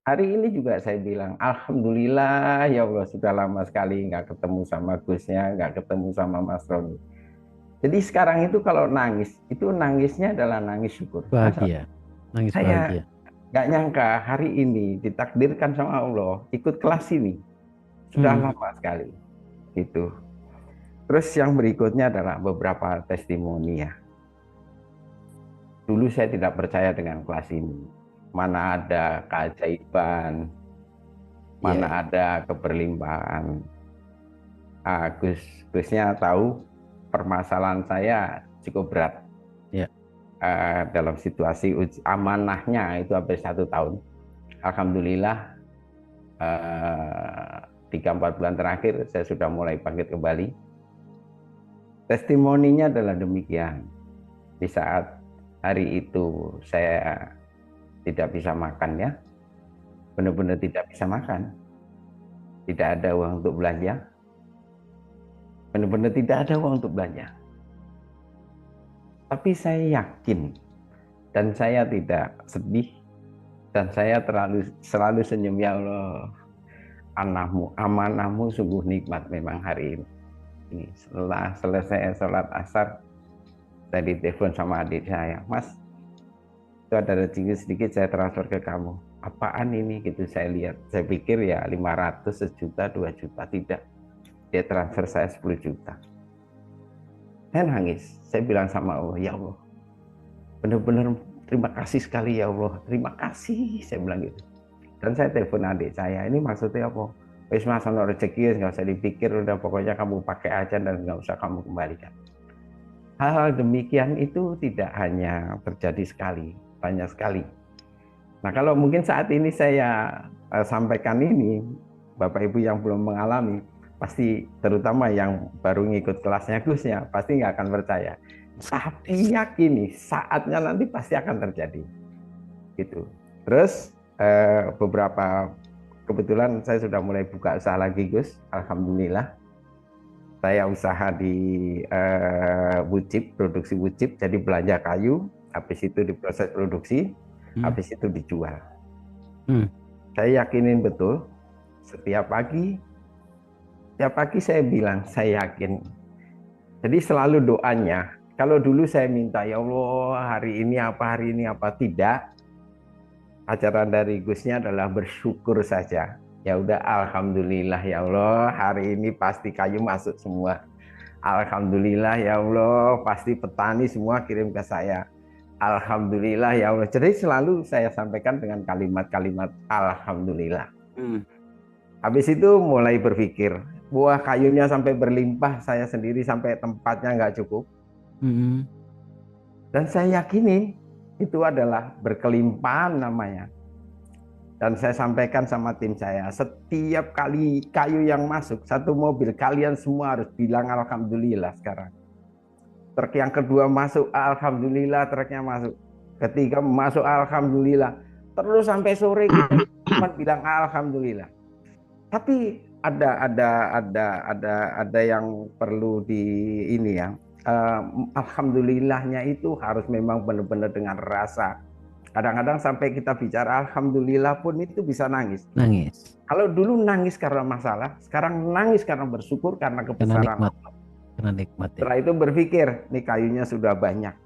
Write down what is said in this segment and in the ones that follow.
hari ini juga saya bilang, Alhamdulillah ya Allah sudah lama sekali nggak ketemu sama Gusnya, nggak ketemu sama Mas Roni. Jadi sekarang itu kalau nangis, itu nangisnya adalah nangis syukur. Masa Bahagia, nangis saya bahagia. nggak nyangka hari ini ditakdirkan sama Allah ikut kelas ini. Sudah Hmm. lama sekali gitu. Terus yang berikutnya adalah beberapa testimoni ya. Dulu saya tidak percaya dengan kelas ini. Mana ada keajaiban, Iya, mana iya. ada keberlimpahan. Gusnya tahu permasalahan saya cukup berat. Iya. Dalam situasi amanahnya itu hampir 1 tahun. Alhamdulillah 3-4 bulan terakhir saya sudah mulai bangkit kembali. Testimoninya adalah demikian. Di saat hari itu saya tidak bisa makan ya, benar-benar tidak bisa makan, tidak ada uang untuk belanja, benar-benar tidak ada uang untuk belanja. Tapi saya yakin dan saya tidak sedih dan saya selalu senyum, ya Allah, amanahmu sungguh nikmat memang hari ini. Setelah selesai sholat asar, tadi telepon sama adik saya, Mas, itu ada rezeki sedikit saya transfer ke kamu. Apaan ini gitu saya lihat. Saya pikir ya 500, sejuta, 2 juta. Tidak. Dia transfer saya 10 juta. Saya nangis. Saya bilang sama Allah, ya Allah, benar-benar terima kasih sekali ya Allah. Terima kasih, saya bilang gitu. Dan saya telepon adik saya, ini maksudnya apa? Wis mas ono rezeki nggak usah dipikir, udah pokoknya kamu pakai aja dan nggak usah kamu kembalikan. Hal-hal demikian itu tidak hanya terjadi sekali, banyak sekali. Nah, kalau mungkin saat ini saya sampaikan ini, Bapak Ibu yang belum mengalami, pasti terutama yang baru ngikut kelasnya Gusnya, pasti nggak akan percaya. Tapi yakini saatnya nanti pasti akan terjadi. Gitu. Terus beberapa kebetulan saya sudah mulai buka usaha lagi Gus, Alhamdulillah. Saya usaha di Wucip, produksi Wucip, jadi belanja kayu, habis itu diproses produksi, Hmm. habis itu dijual. Hmm. Saya yakinin betul, setiap pagi saya bilang, saya yakin. Jadi selalu doanya, kalau dulu saya minta, ya Allah hari ini apa, tidak. Ajaran dari Gusnya adalah bersyukur saja. Ya udah, Alhamdulillah ya Allah, hari ini pasti kayu masuk semua. Alhamdulillah ya Allah, pasti petani semua kirim ke saya. Alhamdulillah ya Allah. Jadi selalu saya sampaikan dengan kalimat-kalimat Alhamdulillah. Hmm. Habis itu mulai berpikir, buah kayunya sampai berlimpah, saya sendiri sampai tempatnya nggak cukup. Hmm. Dan saya yakini itu adalah berkelimpahan namanya. Dan saya sampaikan sama tim saya, setiap kali kayu yang masuk, satu mobil, kalian semua harus bilang Alhamdulillah sekarang. Truk yang kedua masuk, Alhamdulillah truknya masuk. Ketiga masuk, Alhamdulillah. Terus sampai sore kita cuma bilang Alhamdulillah. Tapi ada yang perlu di ini ya. Alhamdulillahnya itu harus memang benar-benar dengan rasa. Kadang-kadang sampai kita bicara Alhamdulillah pun itu bisa nangis. Nangis Kalau dulu nangis karena masalah, sekarang nangis karena bersyukur karena karena kebesaran nikmat, Allah. karena nikmat ya. Setelah itu berpikir, nih kayunya sudah banyak,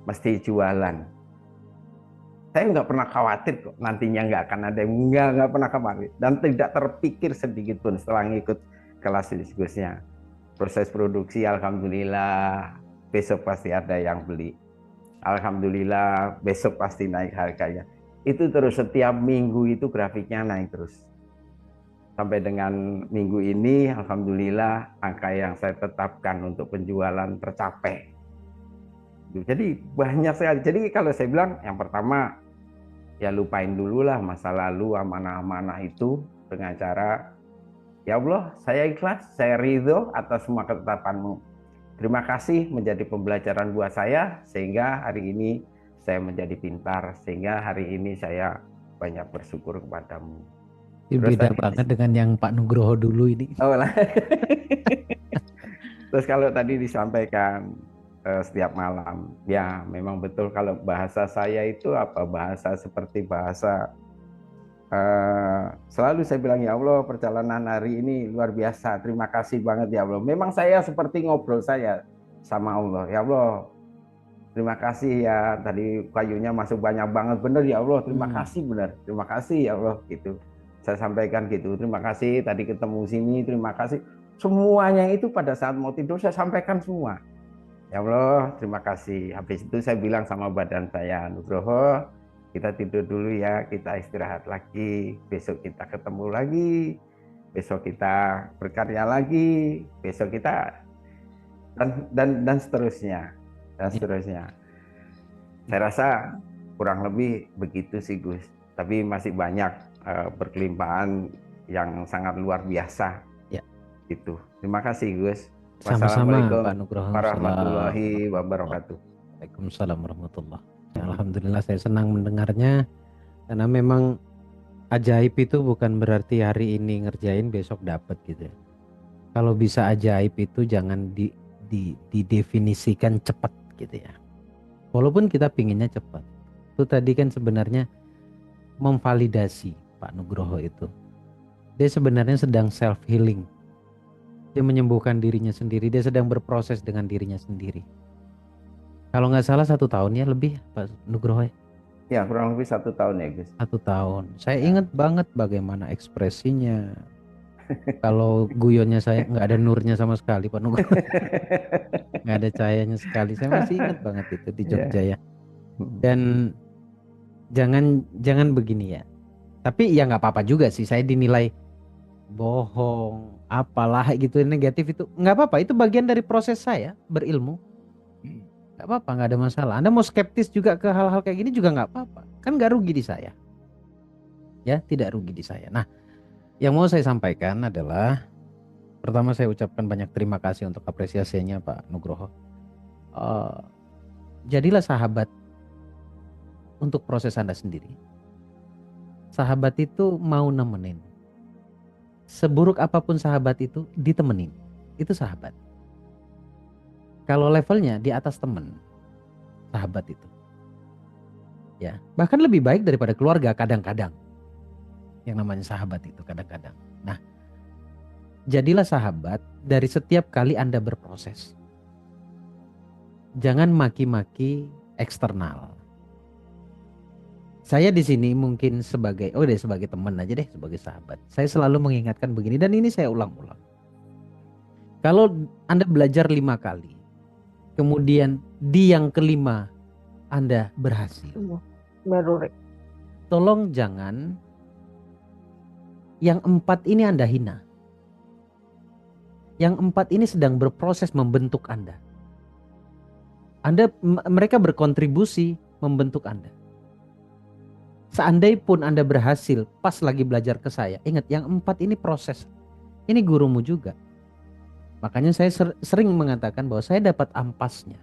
mesti jualan. Saya nggak pernah khawatir kok nantinya nggak akan ada, nggak pernah khawatir. Dan tidak terpikir sedikit pun setelah ngikut kelas diskusnya. Proses produksi, Alhamdulillah, besok pasti ada yang beli. Alhamdulillah, besok pasti naik harganya. Itu terus setiap minggu itu grafiknya naik terus. Sampai dengan minggu ini, Alhamdulillah, angka yang saya tetapkan untuk penjualan tercapai. Jadi banyak sekali. Jadi kalau saya bilang, yang pertama, ya lupain dulu lah masa lalu, amanah-amanah itu dengan cara, ya Allah, saya ikhlas, saya ridho atas semua ketetapanmu. Terima kasih menjadi pembelajaran buat saya, sehingga hari ini saya menjadi pintar, sehingga hari ini saya banyak bersyukur kepadamu. Ini Terus beda tadi, banget dengan yang Pak Nugroho dulu ini. oh lah. Terus kalau tadi disampaikan setiap malam, ya memang betul kalau bahasa saya itu apa, bahasa seperti bahasa selalu saya bilang, ya Allah, perjalanan hari ini luar biasa. Terima kasih banget ya Allah. Memang saya seperti ngobrol saya sama Allah. Ya Allah, terima kasih ya. Tadi kayunya masuk banyak banget. Bener ya Allah, terima kasih bener. Terima kasih ya Allah gitu. Saya sampaikan gitu. Terima kasih tadi ketemu sini. Terima kasih. Semuanya itu pada saat mau tidur saya sampaikan semua. Ya Allah, terima kasih. Habis itu saya bilang sama badan saya, Nugroho, kita tidur dulu ya, kita istirahat lagi. Besok kita ketemu lagi. Besok kita berkarya lagi. Besok kita dan seterusnya. Dan seterusnya. Saya rasa kurang lebih begitu sih Gus. Tapi masih banyak berkelimpahan yang sangat luar biasa. Ya. Gitu. Terima kasih Gus. Sama-sama Wassalamualaikum Pak Nugroho. warahmatullahi wabarakatuh. Waalaikumsalam warahmatullah. Ya, alhamdulillah saya senang mendengarnya karena memang ajaib itu bukan berarti hari ini ngerjain besok dapat gitu. Kalau bisa ajaib itu jangan didefinisikan cepat gitu ya. Walaupun kita pinginnya cepat. Itu tadi kan sebenarnya memvalidasi Pak Nugroho itu. Dia sebenarnya sedang self healing. Dia menyembuhkan dirinya sendiri. Dia sedang berproses dengan dirinya sendiri. Kalau nggak salah 1 tahun ya lebih Pak Nugroho ya? Ya kurang lebih 1 tahun ya Gus. 1 tahun. Saya ingat banget bagaimana ekspresinya. Kalau guyonnya saya nggak ada nurnya sama sekali Pak Nugroho. Nggak ada cahayanya sekali. Saya masih ingat banget itu di Jogja ya. Dan jangan begini ya. Tapi ya nggak apa-apa juga sih. Saya dinilai bohong, apalah gitu negatif itu nggak apa-apa. Itu bagian dari proses saya berilmu. Nggak apa-apa, nggak ada masalah. Anda mau skeptis juga ke hal-hal kayak gini juga nggak apa-apa. Kan nggak rugi di saya. Ya, tidak rugi di saya. Nah, yang mau saya sampaikan adalah pertama saya ucapkan banyak terima kasih untuk apresiasinya Pak Nugroho. Jadilah sahabat untuk proses Anda sendiri. Sahabat itu mau nemenin. Seburuk apapun sahabat itu ditemenin. Itu sahabat. Kalau levelnya di atas teman, sahabat itu. Ya, bahkan lebih baik daripada keluarga kadang-kadang. Yang namanya sahabat itu kadang-kadang. Nah, jadilah sahabat dari setiap kali Anda berproses. Jangan maki-maki eksternal. Saya di sini mungkin sebagai teman aja deh, sebagai sahabat. Saya selalu mengingatkan begini dan ini saya ulang-ulang. Kalau Anda belajar 5 kali, kemudian di yang kelima Anda berhasil. Tolong jangan yang 4 ini Anda hina. Yang 4 ini sedang berproses membentuk Anda. Mereka berkontribusi membentuk Anda. Seandainya pun Anda berhasil pas lagi belajar ke saya, ingat yang 4 ini proses. Ini gurumu juga. Makanya saya sering mengatakan bahwa saya dapat ampasnya.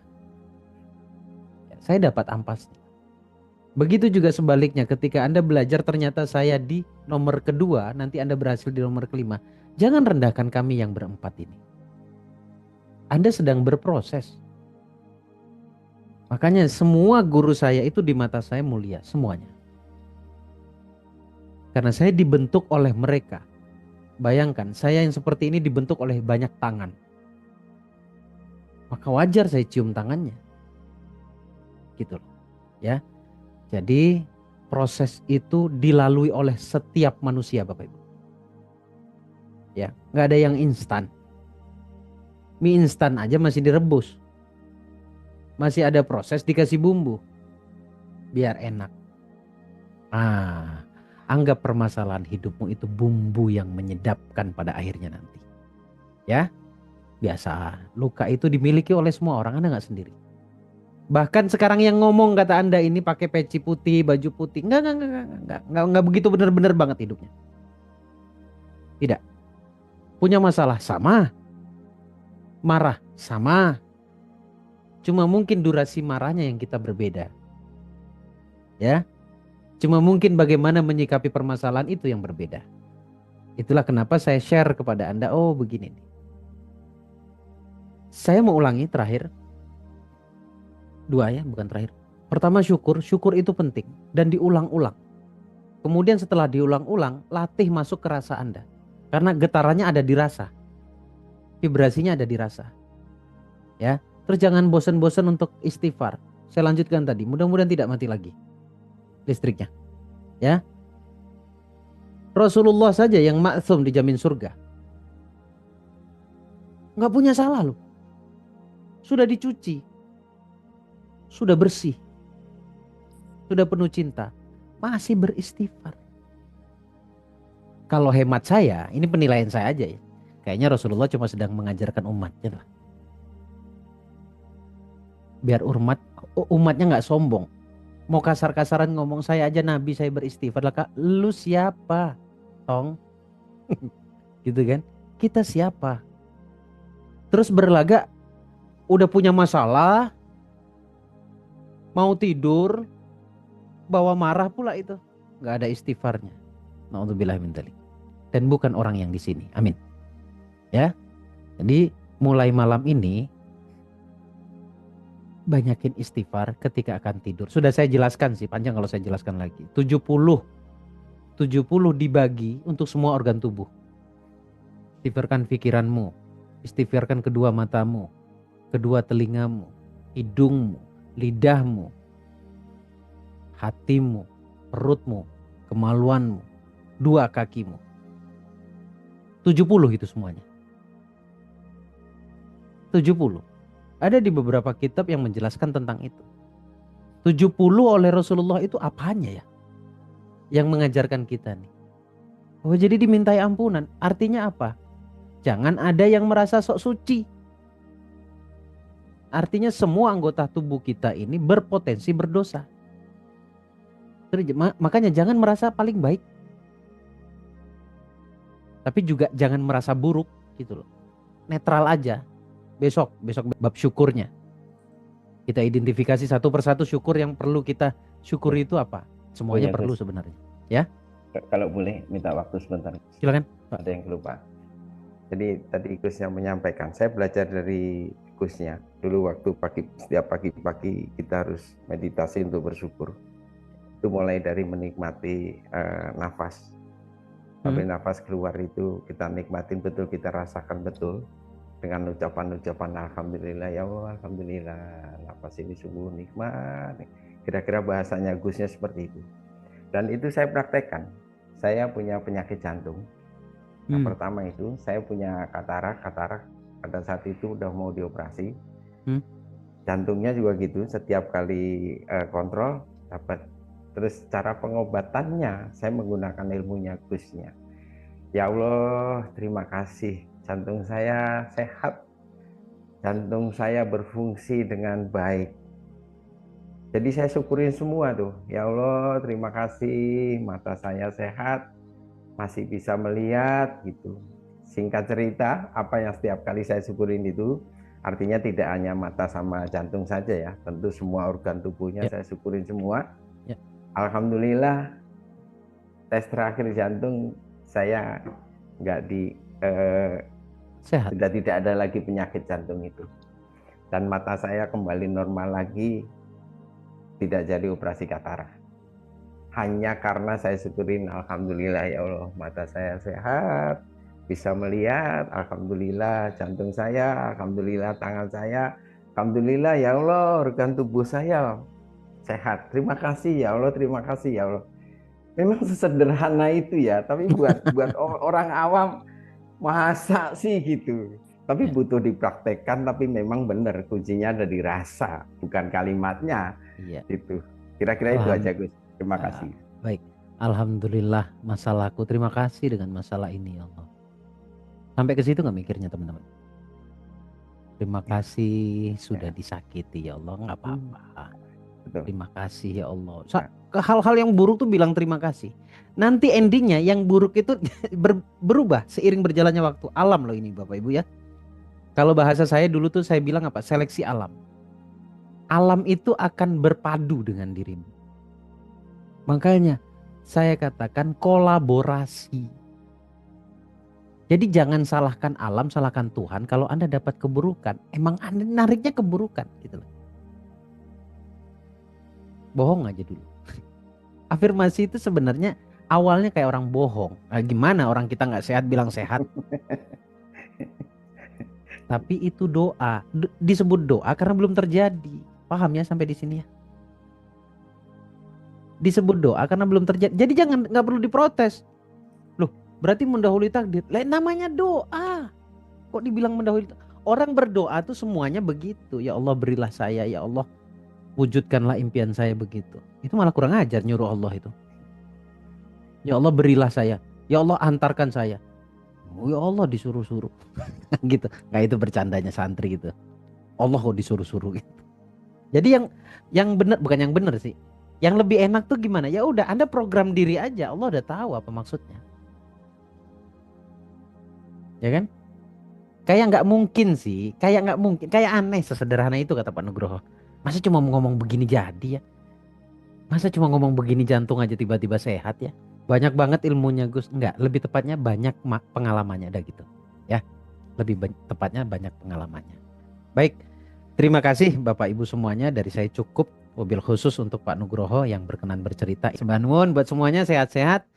Saya dapat ampasnya. Begitu juga sebaliknya ketika Anda belajar ternyata saya di nomor kedua, nanti Anda berhasil di nomor kelima. Jangan rendahkan kami yang berempat ini. Anda sedang berproses. Makanya semua guru saya itu di mata saya mulia, semuanya. Karena saya dibentuk oleh mereka. Bayangkan, saya yang seperti ini dibentuk oleh banyak tangan. Maka wajar saya cium tangannya. Gitu loh. Ya. Jadi proses itu dilalui oleh setiap manusia Bapak Ibu. Ya, nggak ada yang instan. Mie instan aja masih direbus. Masih ada proses dikasih bumbu. Biar enak. Anggap permasalahan hidupmu itu bumbu yang menyedapkan pada akhirnya nanti. Ya, biasa. Luka itu dimiliki oleh semua orang, Anda nggak sendiri. Bahkan sekarang yang ngomong kata Anda ini pakai peci putih, baju putih. Enggak begitu benar-benar banget hidupnya. Tidak. Punya masalah sama. Marah sama. Cuma mungkin durasi marahnya yang kita berbeda. Ya. Cuma mungkin bagaimana menyikapi permasalahan itu yang berbeda. Itulah kenapa saya share kepada Anda, oh begini nih. Saya mau ulangi terakhir. 2 ya, bukan terakhir. Pertama syukur itu penting dan diulang-ulang. Kemudian setelah diulang-ulang, latih masuk ke rasa Anda. Karena getarannya ada di rasa. Vibrasinya ada di rasa. Ya. Terus jangan bosan-bosan untuk istighfar. Saya lanjutkan tadi, mudah-mudahan tidak mati lagi listriknya. Ya. Rasulullah saja yang maksum dijamin surga. Nggak punya salah loh. Sudah dicuci. Sudah bersih. Sudah penuh cinta. Masih beristighfar. Kalau hemat saya, ini penilaian saya aja ya. Kayaknya Rasulullah cuma sedang mengajarkan umatnya lah. Biar umatnya nggak sombong. Mau kasar-kasaran ngomong, saya aja nabi, saya beristighfar. Lah, Kak, lu siapa? Tong. Gitu kan? Kita siapa? Terus berlagak udah punya masalah, mau tidur, bawa marah pula itu. Nggak ada istighfarnya. Na'udzubillah min dzalik. Dan bukan orang yang di sini. Amin. Ya. Jadi mulai malam ini banyakin istighfar ketika akan tidur. Sudah saya jelaskan sih, panjang kalau saya jelaskan lagi. 70 dibagi untuk semua organ tubuh. Istighfarkan pikiranmu, istighfarkan kedua matamu, kedua telingamu, hidungmu, lidahmu, hatimu, perutmu, kemaluanmu, dua kakimu. 70 itu semuanya. 70. Ada di beberapa kitab yang menjelaskan tentang itu. 70 oleh Rasulullah itu apanya ya? Yang mengajarkan kita nih. Oh, jadi dimintai ampunan. Artinya apa? Jangan ada yang merasa sok suci. Artinya semua anggota tubuh kita ini berpotensi berdosa. Makanya jangan merasa paling baik. Tapi juga jangan merasa buruk gitu loh. Netral aja. Besok bab syukurnya. Kita identifikasi satu persatu syukur yang perlu kita syukuri itu apa. Semuanya perlu sebenarnya. Ya. Kalau boleh minta waktu sebentar. Silakan. Ada yang lupa. Jadi tadi Gus yang menyampaikan, saya belajar dari Gusnya. Dulu waktu setiap pagi-pagi kita harus meditasi untuk bersyukur. Itu mulai dari menikmati nafas. Sampai nafas keluar itu kita nikmatin betul, kita rasakan betul. Dengan ucapan-ucapan alhamdulillah ya Allah, alhamdulillah, nafas ini sungguh nikmat. Kira-kira bahasanya Gusnya seperti itu. Dan itu saya praktekkan. Saya punya penyakit jantung. Yang pertama itu saya punya katarak pada saat itu udah mau dioperasi. Jantungnya juga gitu, setiap kali kontrol dapat. Terus cara pengobatannya saya menggunakan ilmunya Gusnya. Ya Allah, terima kasih, jantung saya sehat, jantung saya berfungsi dengan baik. Jadi saya syukurin semua tuh. Ya Allah, terima kasih, mata saya sehat, masih bisa melihat gitu. Singkat cerita, apa yang setiap kali saya syukurin itu artinya tidak hanya mata sama jantung saja ya, tentu semua organ tubuhnya saya syukurin semua. Alhamdulillah, tes terakhir jantung saya nggak sehat. Tidak ada lagi penyakit jantung itu, dan mata saya kembali normal lagi, tidak jadi operasi katarak. Hanya karena saya syukurin, alhamdulillah ya Allah, mata saya sehat, bisa melihat, alhamdulillah, jantung saya, alhamdulillah, tangan saya, alhamdulillah ya Allah, organ tubuh saya sehat. Terima kasih ya Allah, terima kasih ya Allah. Memang sesederhana itu ya, tapi buat orang awam masa sih gitu. Tapi butuh dipraktekkan, tapi memang benar kuncinya ada di rasa, bukan kalimatnya. Gitu. Kira-kira itu aja Gus. Terima kasih. Baik, alhamdulillah masalahku. Terima kasih dengan masalah ini ya Allah. Sampai ke situ nggak mikirnya teman-teman? Terima kasih sudah disakiti ya Allah, nggak apa-apa. Terima kasih ya Allah. Ke hal-hal yang buruk tuh bilang terima kasih. Nanti endingnya yang buruk itu berubah seiring berjalannya waktu. Alam loh ini Bapak Ibu ya. Kalau bahasa saya dulu tuh saya bilang apa? Seleksi alam. Alam itu akan berpadu dengan dirimu. Makanya saya katakan kolaborasi. Jadi jangan salahkan alam, salahkan Tuhan kalau Anda dapat keburukan. Emang Anda nariknya keburukan gitu loh. Bohong aja dulu. Afirmasi itu sebenarnya awalnya kayak orang bohong. Nah, gimana orang kita nggak sehat bilang sehat? Tapi itu doa. Disebut doa karena belum terjadi. Paham ya sampai di sini ya? Disebut doa karena belum terjadi. Jadi jangan, nggak perlu diprotes. Loh, berarti mendahului takdir. Lain namanya doa. Kok dibilang mendahului? Orang berdoa tuh semuanya begitu. Ya Allah berilah saya, ya Allah wujudkanlah impian saya begitu. Itu malah kurang ajar nyuruh Allah itu. Ya Allah berilah saya. Ya Allah antarkan saya. Oh, ya Allah disuruh-suruh. Gitu. Nah itu bercandanya santri gitu. Allah kok disuruh-suruh gitu. Jadi yang benar, bukan yang benar sih. Yang lebih enak tuh gimana? Ya udah Anda program diri aja. Allah udah tahu apa maksudnya. Ya kan? Kayak nggak mungkin sih. Kayak nggak mungkin. Kayak aneh sesederhana itu kata Pak Nugroho. Masa cuma ngomong begini jadi ya? Masa cuma ngomong begini jantung aja tiba-tiba sehat ya? Banyak banget ilmunya Gus. Enggak, lebih tepatnya banyak pengalamannya ada gitu. Ya, lebih tepatnya banyak pengalamannya. Baik, terima kasih Bapak Ibu semuanya. Dari saya cukup. Mobil khusus untuk Pak Nugroho yang berkenan bercerita. Sembah nuwun buat semuanya, sehat-sehat.